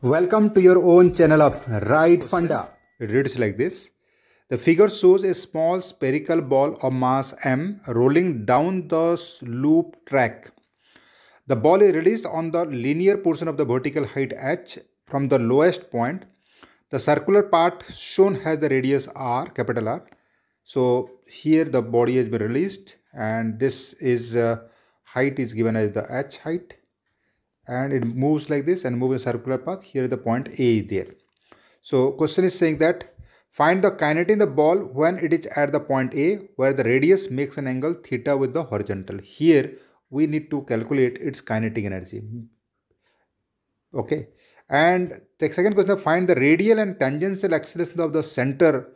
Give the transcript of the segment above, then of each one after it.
Welcome to your own channel of Right Funda. It reads like this. The figure shows a small spherical ball of mass m rolling down the loop track. The ball is released on the linear portion of the vertical height h from the lowest point. The circular part shown has the radius r, capital R. So here the body has been released, and this is height is given as the h height, and it moves like this and moves in a circular path. Here the point A is there. So question is saying that find the kinetic in the ball when it is at the point A where the radius makes an angle theta with the horizontal. Here we need to calculate its kinetic energy. Okay. And the second question, find the radial and tangential acceleration of the center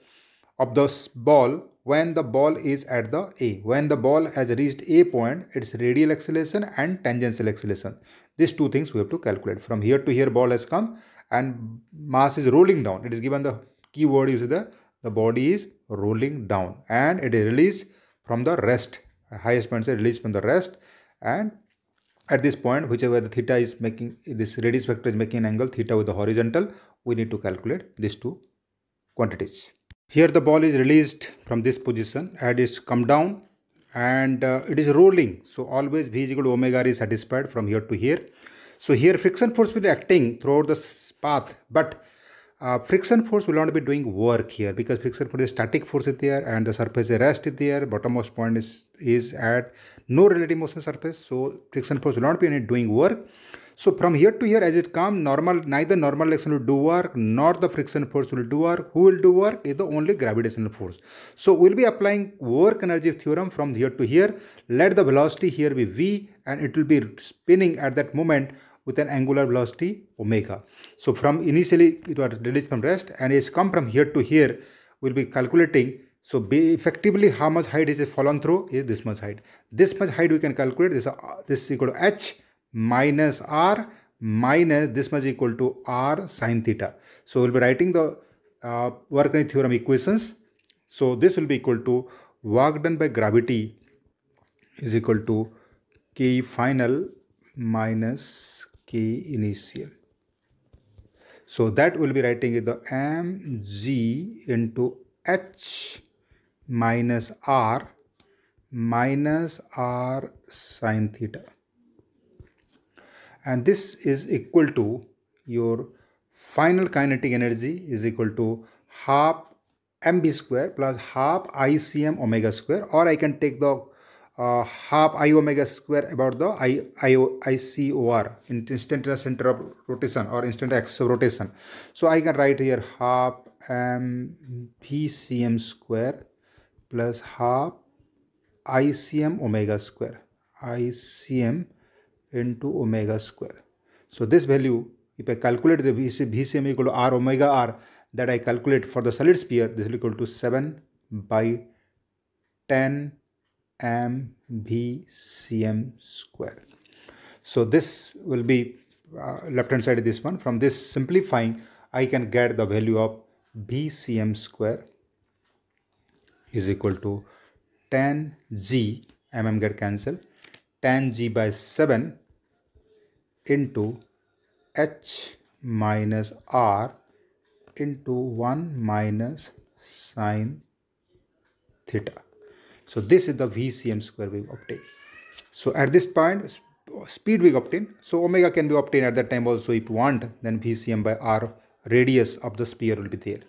of the ball when the ball is at the A. When the ball has reached A point, its radial acceleration and tangential acceleration. These two things we have to calculate. From here to here, ball has come and mass is rolling down. It is given the keyword is the body is rolling down and it is released from the rest. Highest point is released from the rest, and at this point, whichever the theta is making, this radius vector is making an angle theta with the horizontal, we need to calculate these two quantities. Here the ball is released from this position and it's come down and it is rolling. So always V is equal to omega R is satisfied from here to here. So here friction force will be acting throughout the path, but friction force will not be doing work here because friction force is static force is there and the surface rest is there. Bottommost point is at no relative motion surface, so friction force will not be doing work. So from here to here, as it comes, neither normal action will do work nor the friction force will do work. Who will do work is the only gravitational force. So we'll be applying work energy theorem from here to here. Let the velocity here be v and it will be spinning at that moment with an angular velocity omega. So from initially it was released from rest and it's come from here to here, we'll be calculating. So effectively how much height is fallen through is this much height. This much height we can calculate. This is equal to h minus r minus this much equal to r sine theta. So we'll be writing the work energy theorem equations. So this will be equal to work done by gravity is equal to k final minus k initial. So that will be writing the mg into h minus r sine theta, and this is equal to your final kinetic energy is equal to half mv square plus half ICM omega square, or I can take the half I omega square about the ICOR, instantaneous center of rotation or instant axis of rotation. So I can write here half mvcm square plus half ICM omega square, ICM into omega square. So this value, if I calculate the VCM equal to r omega r that I calculate for the solid sphere, this will equal to 7 by 10 mvcm square. So this will be left hand side of this one. From this simplifying, I can get the value of VCM square is equal to 10 g, get cancel, 10 g by 7 into h minus r into 1 minus sine theta. So this is the VCM square we obtain. So at this point, speed we obtain. So omega can be obtained at that time also if you want. Then VCM by r, radius of the sphere will be there.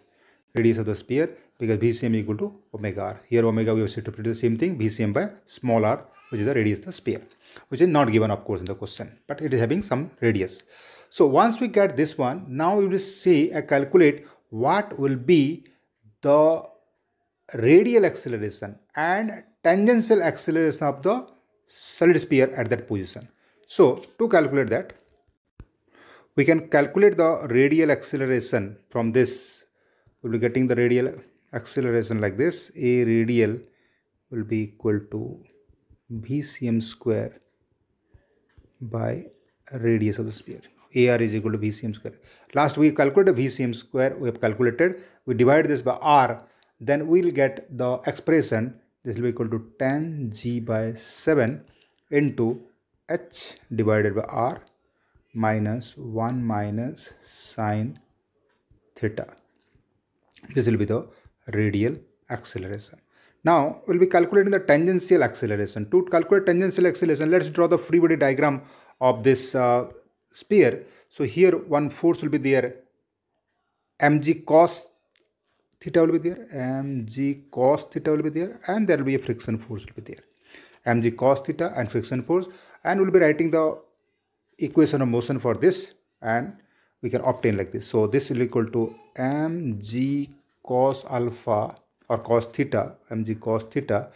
Radius of the sphere, because VCM equal to omega r. Here omega we have substituted the same thing, VCM by small r, which is the radius of the sphere, which is not given of course in the question, but it is having some radius. So once we get this one, now we will say calculate what will be the radial acceleration and tangential acceleration of the solid sphere at that position. So to calculate that, we can calculate the radial acceleration from this. We'll be getting the radial acceleration like this. A radial will be equal to VCM square by radius of the sphere. AR is equal to VCM square. Last we calculated VCM square, we have calculated, we divide this by R, then we'll get the expression. This will be equal to 10 g by 7 into h divided by r minus 1 minus sine theta. This will be the radial acceleration. Now we'll be calculating the tangential acceleration. To calculate tangential acceleration, let's draw the free body diagram of this sphere. So here one force will be there, mg cos theta will be there, mg cos theta will be there, and there will be a friction force will be there, mg cos theta and friction force, and we'll be writing the equation of motion for this, and we can obtain like this. So this will equal to mg cos alpha or cos theta, mg cos theta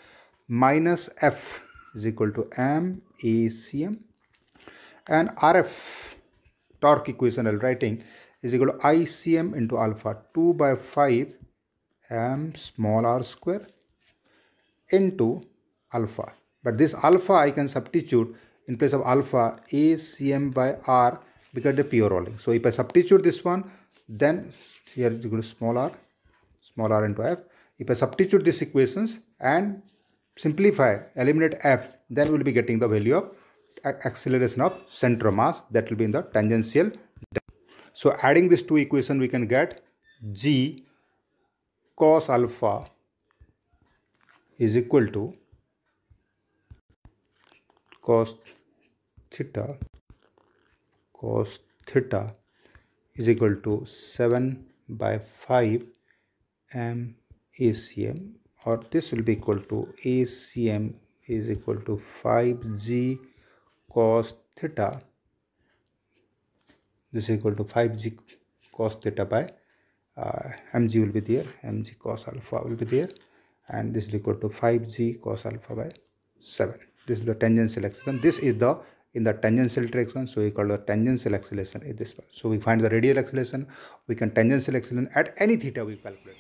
minus f is equal to m acm, and rf torque equation I'll writing is equal to ICM into alpha 2 by 5 m small r square into alpha. But this alpha I can substitute in place of alpha ACM by r because the pure rolling. So if I substitute this one, then here is equal to small r into f. If I substitute these equations and simplify, eliminate f, then we'll be getting the value of acceleration of center of mass, that will be in the tangential. So adding these two equations, we can get g cos alpha is equal to cos theta is equal to 7 by 5 m ACM, or this will be equal to ACM is equal to 5g cos theta. This is equal to 5g cos theta by mg will be there, mg cos alpha will be there, and this is equal to 5g cos alpha by 7. This is the tangential acceleration. This is the in the tangential direction, so we call the tangential acceleration is this one. So we find the radial acceleration, we can tangential acceleration at any theta we calculate.